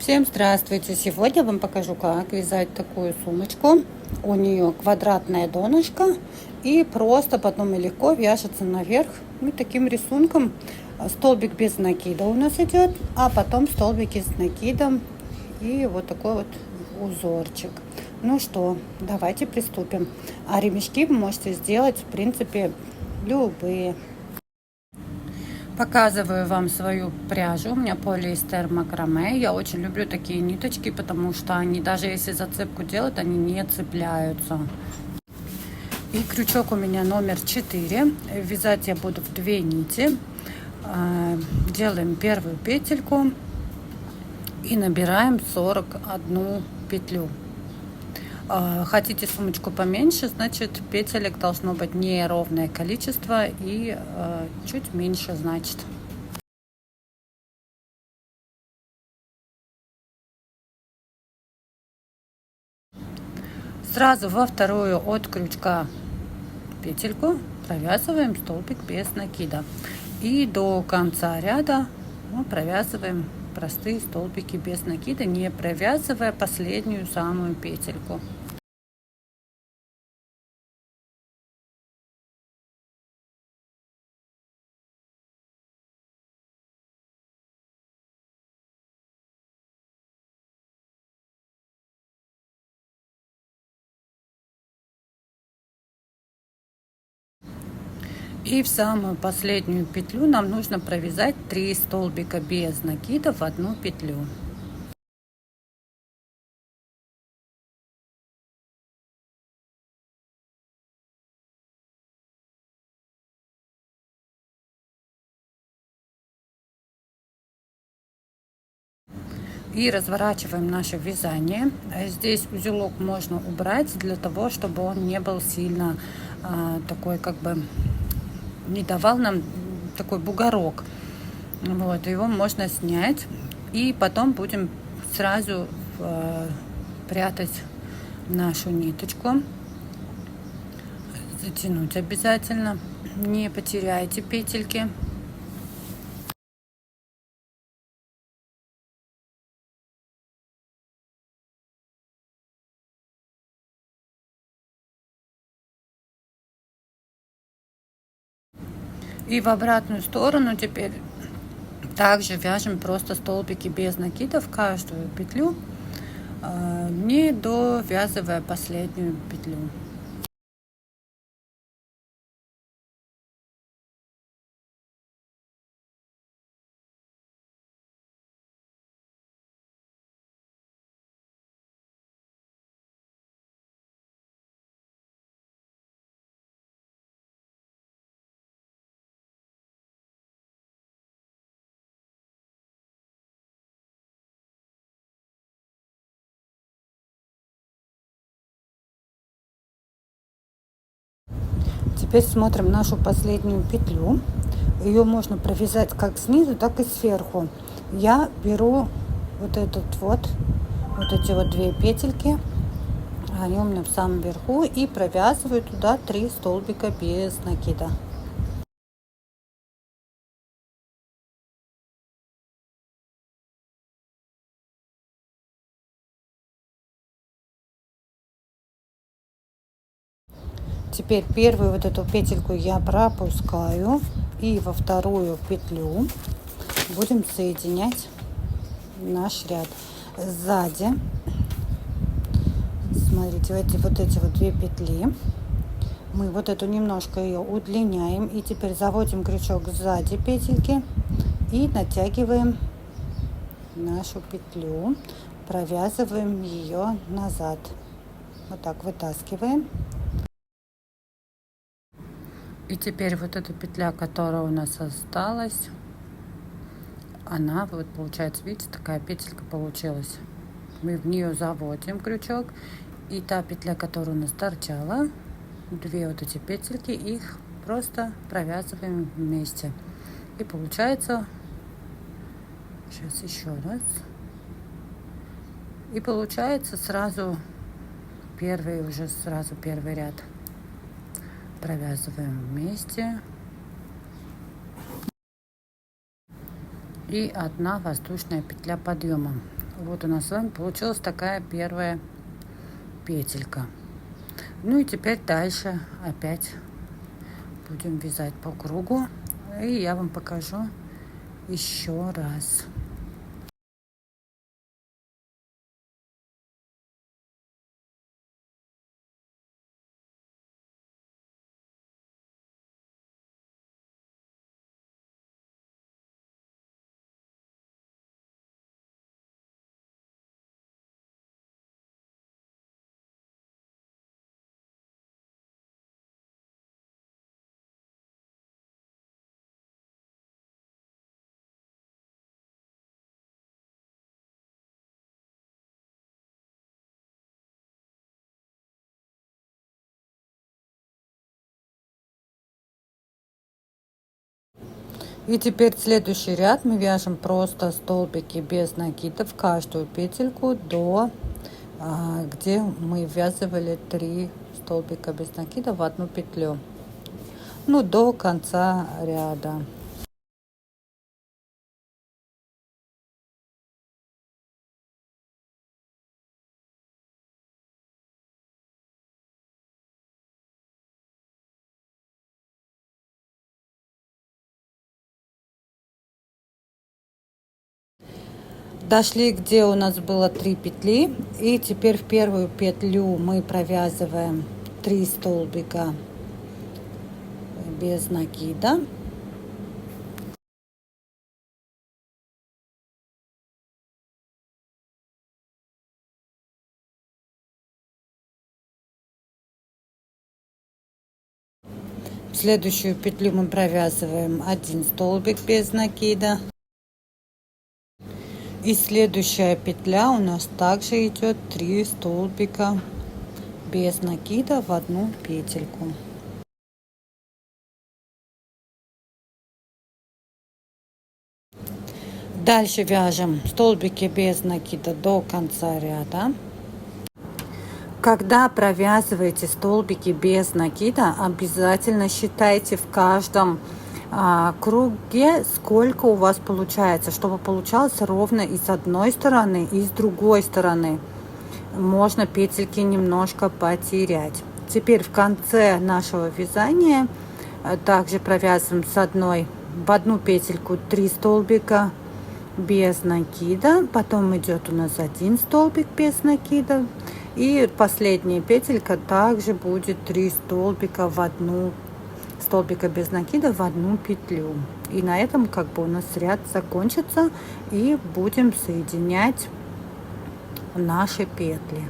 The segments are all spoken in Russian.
Всем здравствуйте! Сегодня вам покажу, как вязать такую сумочку. У нее квадратное донышко и просто потом и легко вяжется наверх. И таким рисунком столбик без накида у нас идет, а потом столбики с накидом и вот такой вот узорчик. Ну что, давайте приступим. А ремешки вы можете сделать, в принципе, любые. Показываю вам свою пряжу. У меня полиэстер макраме. Я очень люблю такие ниточки, потому что они, даже если зацепку делают, они не цепляются. И крючок у меня номер 4. Вязать я буду в 2 нити. Делаем первую петельку и набираем 41 петлю. Хотите сумочку поменьше, значит петелек должно быть неровное количество и чуть меньше, значит. Сразу во вторую от крючка петельку провязываем столбик без накида. И до конца ряда мы провязываем простые столбики без накида, не провязывая последнюю самую петельку. И в самую последнюю петлю нам нужно провязать 3 столбика без накида в одну петлю. И разворачиваем наше вязание. Здесь узелок можно убрать для того, чтобы он не был сильно такой, как бы не давал нам такой бугорок. Вот, его можно снять. И потом будем сразу прятать нашу ниточку. Затянуть обязательно. Не потеряйте петельки. И в обратную сторону теперь также вяжем просто столбики без накида в каждую петлю, не довязывая последнюю петлю. Теперь смотрим нашу последнюю петлю. Ее можно провязать как снизу, так и сверху. Я беру вот эти вот 2 петельки, они у меня в самом верху, и провязываю туда 3 столбика без накида. Теперь первую вот эту петельку я пропускаю и во вторую петлю будем соединять наш ряд. Сзади, смотрите, вот эти вот 2 петли, мы вот эту немножко ее удлиняем, и теперь заводим крючок сзади петельки и натягиваем нашу петлю, провязываем ее назад, вот так вытаскиваем. И теперь вот эта петля, которая у нас осталась, она вот получается, видите, такая петелька получилась. Мы в нее заводим крючок, и та петля, которая у нас торчала, 2 вот эти петельки, их просто провязываем вместе. И получается, сейчас еще раз, и получается сразу первый ряд провязываем вместе. И 1 воздушная петля подъема. Вот у нас с вами получилась такая первая петелька. Ну и теперь дальше опять будем вязать по кругу. И я вам покажу еще раз. И теперь следующий ряд мы вяжем просто столбики без накидов каждую петельку до где мы ввязывали 3 столбика без накида в одну петлю, ну до конца ряда. Дошли, где у нас было 3 петли, и теперь в первую петлю мы провязываем 3 столбика без накида. В следующую петлю мы провязываем 1 столбик без накида. И следующая петля у нас также идет 3 столбика без накида в одну петельку. Дальше вяжем столбики без накида до конца ряда. Когда провязываете столбики без накида, обязательно считайте в каждом круге, сколько у вас получается, чтобы получалось ровно и с одной стороны, и с другой стороны. Можно петельки немножко потерять. Теперь в конце нашего вязания также провязываем в одну петельку 3 столбика без накида, потом идет у нас 1 столбик без накида, и последняя петелька также будет 3 столбика без накида в одну петлю. И на этом как бы у нас ряд закончится, и будем соединять наши петли.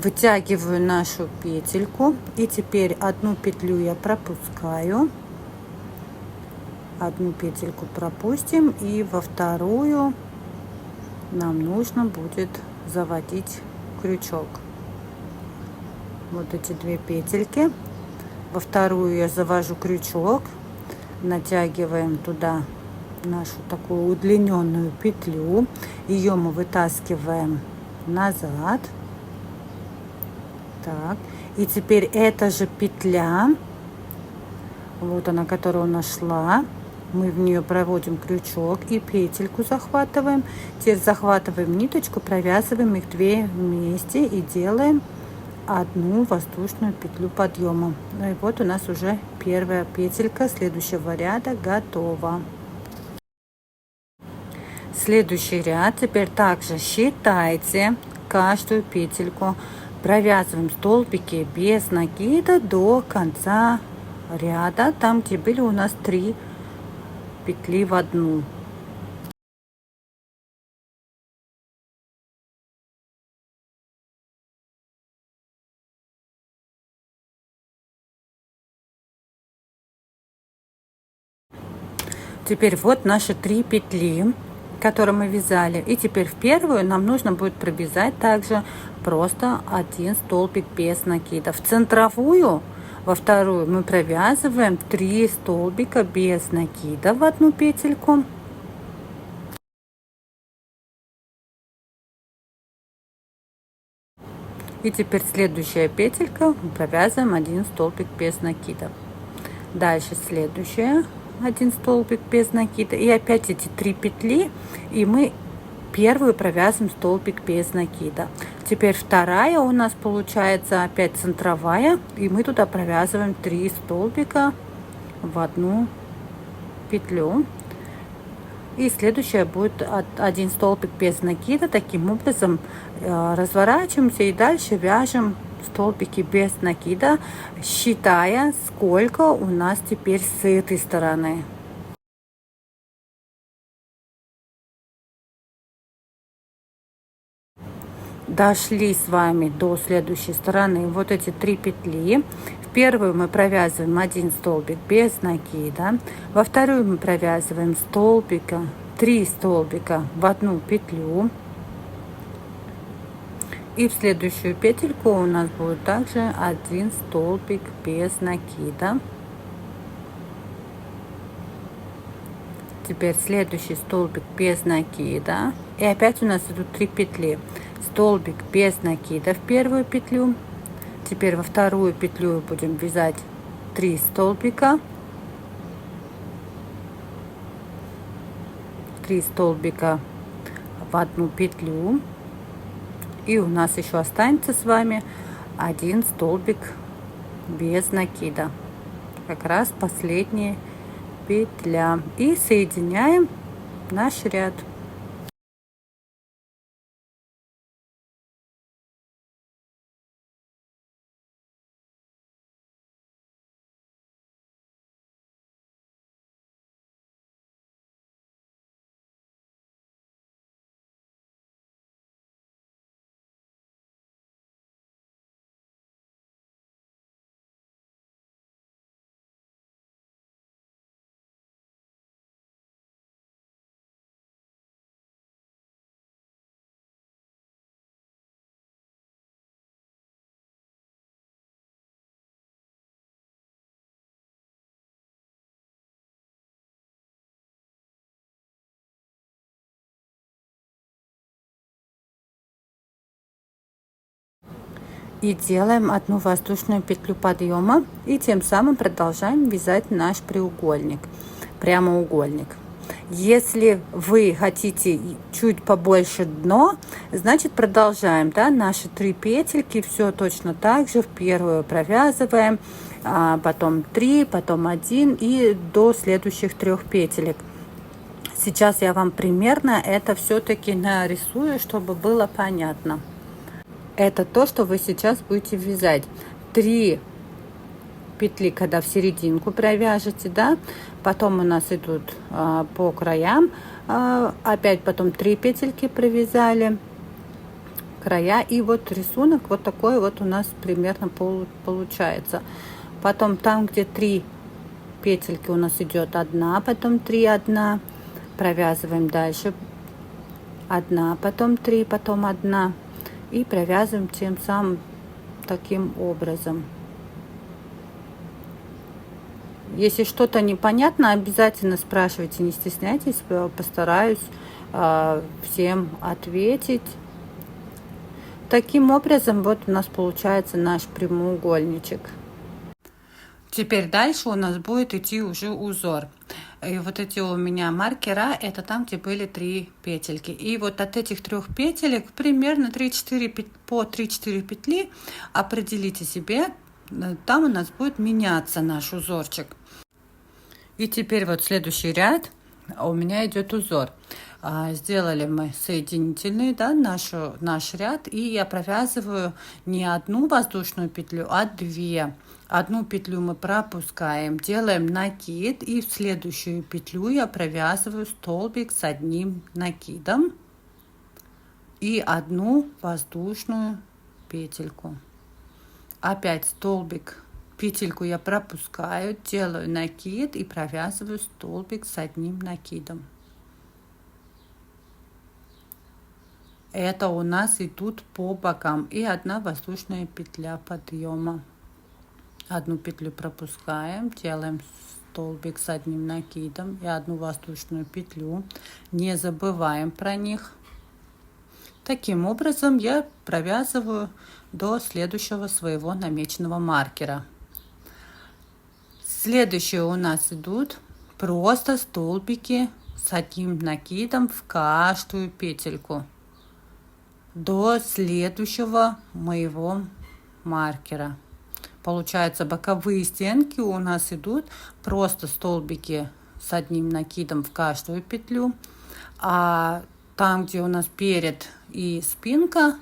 Вытягиваю нашу петельку, и теперь одну петлю я пропускаю, одну петельку пропустим, и во вторую нам нужно будет заводить крючок. Вот эти 2 петельки, во вторую я завожу крючок, натягиваем туда нашу такую удлиненную петлю, ее мы вытаскиваем назад. Так, и теперь эта же петля, вот она, которая у нас шла, мы в нее проводим крючок и петельку захватываем. Теперь захватываем ниточку, провязываем их 2 вместе и делаем одну воздушную петлю подъема. Ну и вот у нас уже первая петелька следующего ряда готова. Следующий ряд теперь также считайте каждую петельку. Провязываем столбики без накида до конца ряда, там где были у нас 3 петли в одну. Теперь вот наши 3 петли, которые мы вязали, и теперь в первую нам нужно будет провязать также просто 1 столбик без накида. В центровую, во вторую мы провязываем 3 столбика без накида в одну петельку. И теперь следующая петелька, провязываем 1 столбик без накида. Дальше следующая, 1 столбик без накида. И опять эти 3 петли, и мы первую провязываем столбик без накида. Теперь вторая у нас получается опять центровая, и мы туда провязываем 3 столбика в одну петлю. И следующая будет 1 столбик без накида. Таким образом разворачиваемся и дальше вяжем столбики без накида, считая, сколько у нас теперь с этой стороны. Дошли с вами до следующей стороны. Вот эти 3 петли. В первую мы провязываем 1 столбик без накида. Во вторую мы провязываем 3 столбика в одну петлю. И в следующую петельку у нас будет также 1 столбик без накида. Теперь следующий столбик без накида. И опять у нас идут 3 петли. Столбик без накида в первую петлю. Теперь во вторую петлю будем вязать 3 столбика. 3 столбика в одну петлю. И у нас еще останется с вами 1 столбик без накида. Как раз последняя петля. И соединяем наш ряд. И делаем одну воздушную петлю подъема, и тем самым продолжаем вязать наш треугольник, прямоугольник. Если вы хотите чуть побольше дно, значит продолжаем, да, наши 3 петельки, все точно так же. В первую провязываем, потом 3, потом 1 и до следующих 3 петелек. Сейчас я вам примерно это все-таки нарисую, чтобы было понятно. Это то, что вы сейчас будете вязать. 3 петли, когда в серединку провяжете, да, потом у нас идут по краям, опять потом 3 петельки провязали, края, и вот рисунок вот такой вот у нас примерно получается. Потом там, где 3 петельки, у нас идет 1, потом 3, 1, провязываем дальше 1, потом 3, потом 1. И провязываем тем самым таким образом. Если что-то непонятно, обязательно спрашивайте, не стесняйтесь, постараюсь всем ответить. Таким образом, вот у нас получается наш прямоугольничек. Теперь дальше у нас будет идти уже узор. И вот эти у меня маркера, это там, где были 3 петельки. И вот от этих 3 петелек примерно по 3-4 петли определите себе, там у нас будет меняться наш узорчик. И теперь вот следующий ряд у меня идет узор. Сделали мы соединительный, да, наш ряд, и я провязываю не одну воздушную петлю, а 2. Одну петлю мы пропускаем, делаем накид, и в следующую петлю я провязываю столбик с 1 накидом и 1 воздушную петельку. Опять столбик, петельку я пропускаю, делаю накид и провязываю столбик с 1 накидом. Это у нас идут по бокам, и 1 воздушная петля подъема. 1 петлю пропускаем, делаем столбик с 1 накидом и 1 воздушную петлю. Не забываем про них. Таким образом я провязываю до следующего своего намеченного маркера. Следующие у нас идут просто столбики с одним накидом в каждую петельку до следующего моего маркера. Получается, боковые стенки у нас идут просто столбики с одним накидом в каждую петлю, а там, где у нас перед и спинка,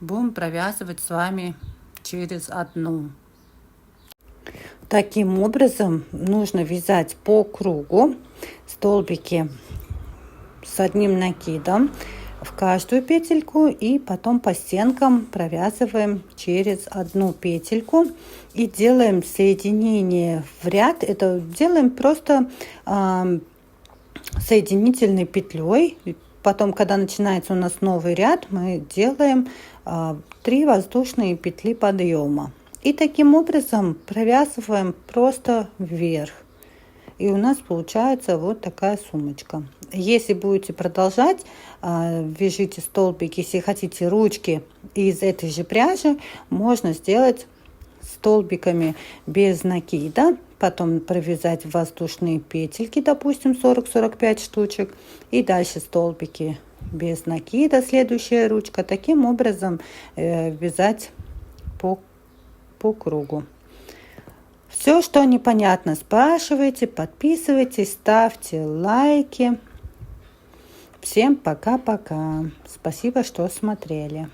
будем провязывать с вами через одну. Таким образом нужно вязать по кругу столбики с одним накидом в каждую петельку и потом по стенкам провязываем через одну петельку и делаем соединение в ряд. Это делаем просто соединительной петлей. Потом, когда начинается у нас новый ряд, мы делаем 3 воздушные петли подъема. И таким образом провязываем просто вверх. И у нас получается вот такая сумочка. Если будете продолжать, вяжите столбики. Если хотите ручки из этой же пряжи, можно сделать столбиками без накида. Потом провязать воздушные петельки, допустим, 40-45 штучек. И дальше столбики без накида, следующая ручка. Таким образом вязать по кругу. Все, что непонятно, спрашивайте, подписывайтесь, ставьте лайки. Всем пока-пока. Спасибо, что смотрели.